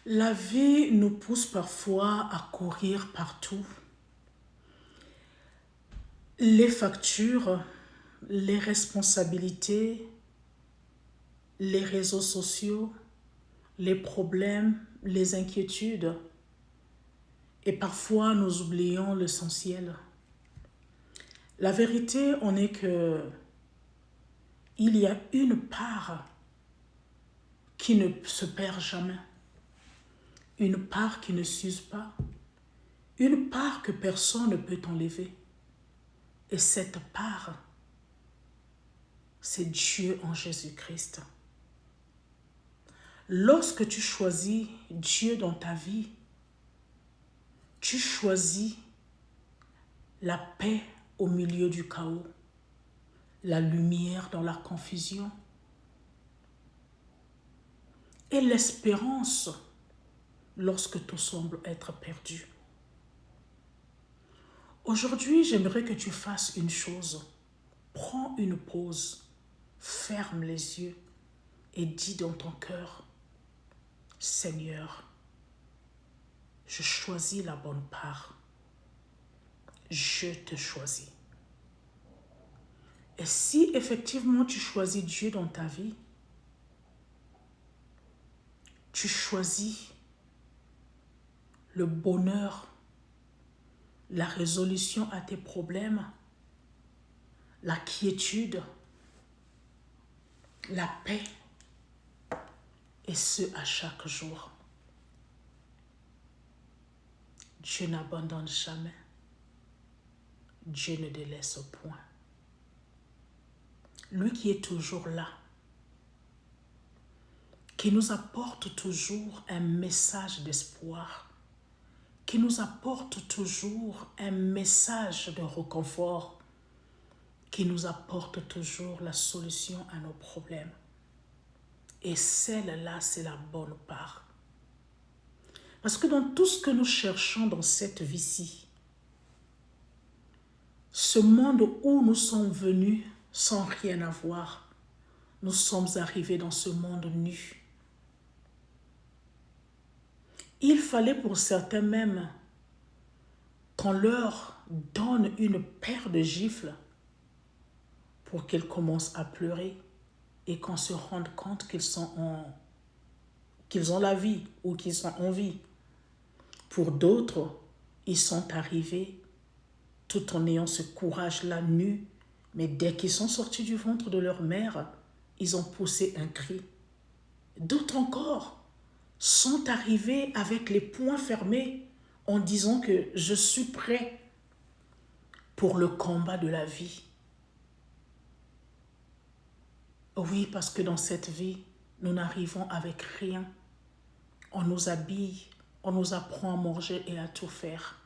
La vie nous pousse parfois à courir partout. Les factures, les responsabilités, les réseaux sociaux, les problèmes, les inquiétudes. Et parfois, nous oublions l'essentiel. La vérité en est que il y a une part qui ne se perd jamais. Une part qui ne s'use pas. Une part que personne ne peut enlever. Et cette part, c'est Dieu en Jésus-Christ. Lorsque tu choisis Dieu dans ta vie, tu choisis la paix au milieu du chaos, la lumière dans la confusion et l'espérance lorsque tout semble être perdu. Aujourd'hui, j'aimerais que tu fasses une chose. Prends une pause, ferme les yeux et dis dans ton cœur, Seigneur, je choisis la bonne part. Je te choisis. Et si effectivement tu choisis Dieu dans ta vie, tu choisis le bonheur, la résolution à tes problèmes, la quiétude, la paix, et ce à chaque jour. Dieu n'abandonne jamais. Dieu ne délaisse point. Lui qui est toujours là, qui nous apporte toujours un message d'espoir, qui nous apporte toujours un message de réconfort, qui nous apporte toujours la solution à nos problèmes. Et celle-là, c'est la bonne part. Parce que dans tout ce que nous cherchons dans cette vie-ci, ce monde où nous sommes venus sans rien avoir, nous sommes arrivés dans ce monde nu. Il fallait pour certains même qu'on leur donne une paire de gifles pour qu'ils commencent à pleurer et qu'on se rende compte qu'ils ont la vie ou qu'ils sont en vie. Pour d'autres, ils sont arrivés tout en ayant ce courage-là nu, mais dès qu'ils sont sortis du ventre de leur mère, ils ont poussé un cri. D'autres encore sont arrivés avec les poings fermés en disant que je suis prêt pour le combat de la vie. Oui, parce que dans cette vie, nous n'arrivons avec rien. On nous habille, on nous apprend à manger et à tout faire.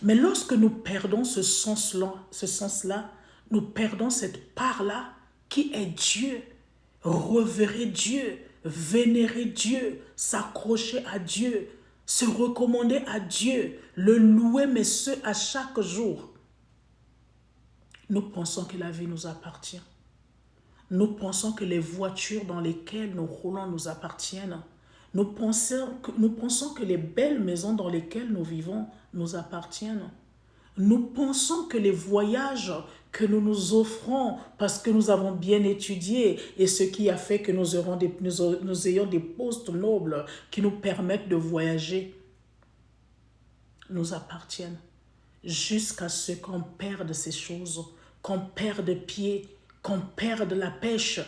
Mais lorsque nous perdons ce sens-là, nous perdons cette part-là qui est Dieu. Revérer Dieu, vénérer Dieu, s'accrocher à Dieu, se recommander à Dieu, le louer, mais ce à chaque jour. Nous pensons que la vie nous appartient. Nous pensons que les voitures dans lesquelles nous roulons nous appartiennent. Nous pensons que les belles maisons dans lesquelles nous vivons nous appartiennent. Nous pensons que les voyages que nous nous offrons parce que nous avons bien étudié et ce qui a fait que nous ayons des postes nobles qui nous permettent de voyager nous appartiennent. Jusqu'à ce qu'on perde ces choses, qu'on perde pied, qu'on perde la pêche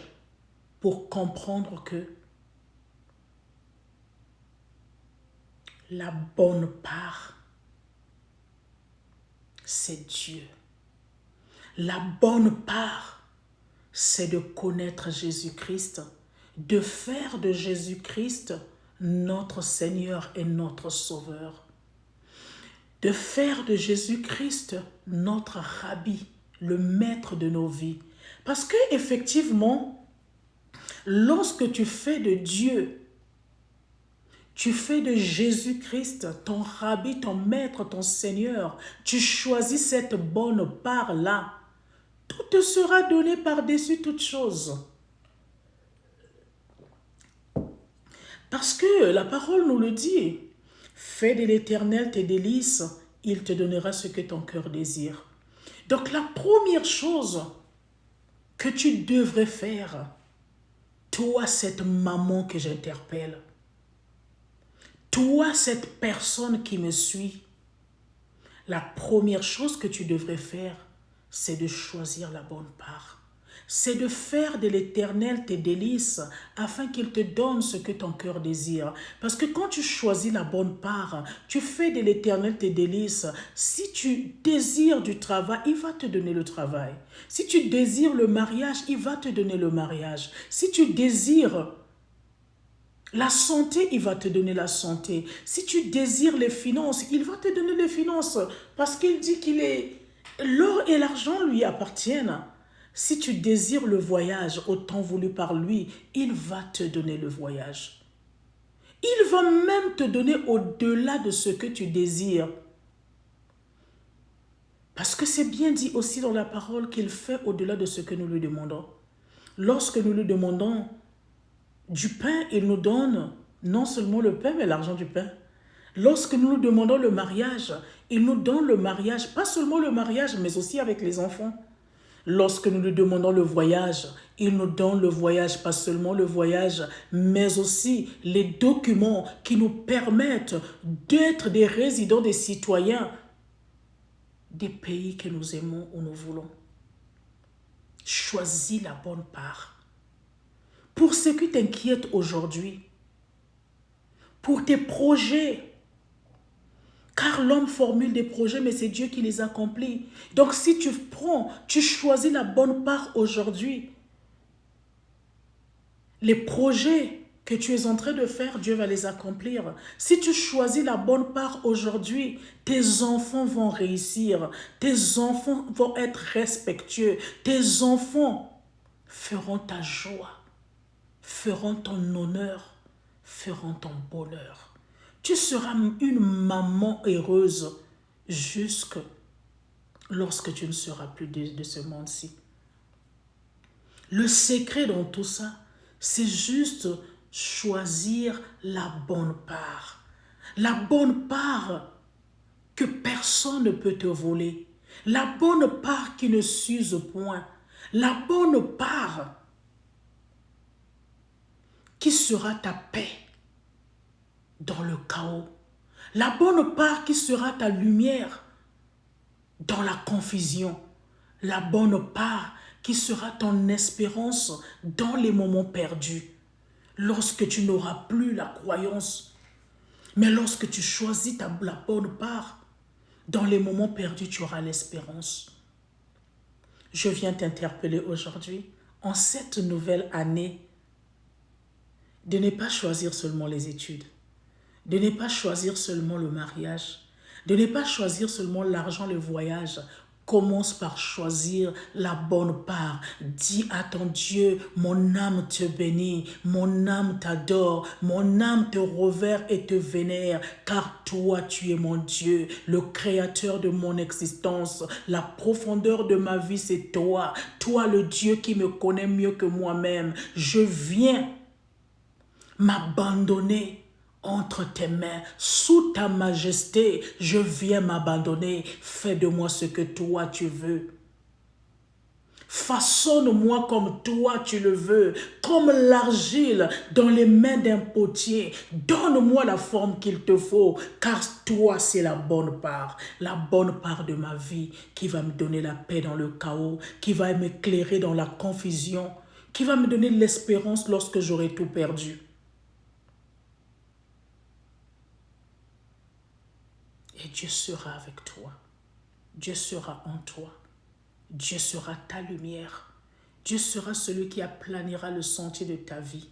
pour comprendre que la bonne part, c'est Dieu. La bonne part, c'est de connaître Jésus-Christ, de faire de Jésus-Christ notre Seigneur et notre Sauveur, de faire de Jésus-Christ notre Rabbi, le maître de nos vies. Parce que effectivement, lorsque tu fais de Dieu, tu fais de Jésus-Christ ton Rabbi, ton maître, ton Seigneur, tu choisis cette bonne part-là, tout te sera donné par-dessus toute chose. Parce que la parole nous le dit. Fais de l'Éternel tes délices, il te donnera ce que ton cœur désire. Donc la première chose que tu devrais faire, toi cette maman que j'interpelle, toi cette personne qui me suit, la première chose que tu devrais faire, c'est de choisir la bonne part. C'est de faire de l'Éternel tes délices afin qu'il te donne ce que ton cœur désire. Parce que quand tu choisis la bonne part, tu fais de l'Éternel tes délices. Si tu désires du travail, il va te donner le travail. Si tu désires le mariage, il va te donner le mariage. Si tu désires la santé, il va te donner la santé. Si tu désires les finances, il va te donner les finances. Parce qu'il dit qu'il est... L'or et l'argent lui appartiennent. Si tu désires le voyage, autant voulu par lui, il va te donner le voyage. Il va même te donner au-delà de ce que tu désires. Parce que c'est bien dit aussi dans la parole qu'il fait au-delà de ce que nous lui demandons. Lorsque nous lui demandons du pain, il nous donne non seulement le pain, mais l'argent du pain. Lorsque nous lui demandons le mariage, il nous donne le mariage, pas seulement le mariage, mais aussi avec les enfants. Lorsque nous lui demandons le voyage, il nous donne le voyage, pas seulement le voyage, mais aussi les documents qui nous permettent d'être des résidents, des citoyens des pays que nous aimons ou nous voulons. Choisis la bonne part. Pour ce qui t'inquiète aujourd'hui, pour tes projets, car l'homme formule des projets, mais c'est Dieu qui les accomplit. Donc si tu prends, tu choisis la bonne part aujourd'hui, les projets que tu es en train de faire, Dieu va les accomplir. Si tu choisis la bonne part aujourd'hui, tes enfants vont réussir, tes enfants vont être respectueux, tes enfants feront ta joie, feront ton honneur, feront ton bonheur. Tu seras une maman heureuse jusque lorsque tu ne seras plus de ce monde-ci. Le secret dans tout ça, c'est juste choisir la bonne part. La bonne part que personne ne peut te voler. La bonne part qui ne s'use point. La bonne part qui sera ta paix dans le chaos. La bonne part qui sera ta lumière dans la confusion. La bonne part qui sera ton espérance dans les moments perdus. Lorsque tu n'auras plus la croyance. Mais lorsque tu choisis la bonne part, dans les moments perdus, tu auras l'espérance. Je viens t'interpeller aujourd'hui, en cette nouvelle année, de ne pas choisir seulement les études, de ne pas choisir seulement le mariage, de ne pas choisir seulement l'argent, le voyage. Commence par choisir la bonne part. Dis à ton Dieu, mon âme te bénit, mon âme t'adore, mon âme te revers et te vénère, car toi tu es mon Dieu, le créateur de mon existence. La profondeur de ma vie, c'est toi. Toi le Dieu qui me connaît mieux que moi-même. Je viens m'abandonner entre tes mains, sous ta majesté, je viens m'abandonner. Fais de moi ce que toi tu veux. Façonne-moi comme toi tu le veux, comme l'argile dans les mains d'un potier. Donne-moi la forme qu'il te faut, car toi c'est la bonne part de ma vie qui va me donner la paix dans le chaos, qui va m'éclairer dans la confusion, qui va me donner l'espérance lorsque j'aurai tout perdu. Et Dieu sera avec toi. Dieu sera en toi. Dieu sera ta lumière. Dieu sera celui qui aplanira le sentier de ta vie.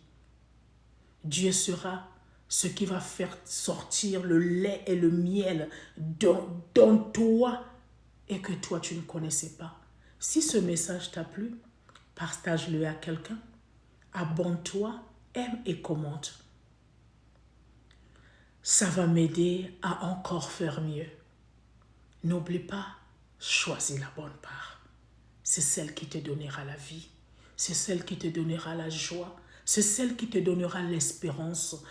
Dieu sera ce qui va faire sortir le lait et le miel dans toi et que toi tu ne connaissais pas. Si ce message t'a plu, partage-le à quelqu'un. Abonne-toi, aime et commente. Ça va m'aider à encore faire mieux. N'oublie pas, choisis la bonne part. C'est celle qui te donnera la vie. C'est celle qui te donnera la joie. C'est celle qui te donnera l'espérance.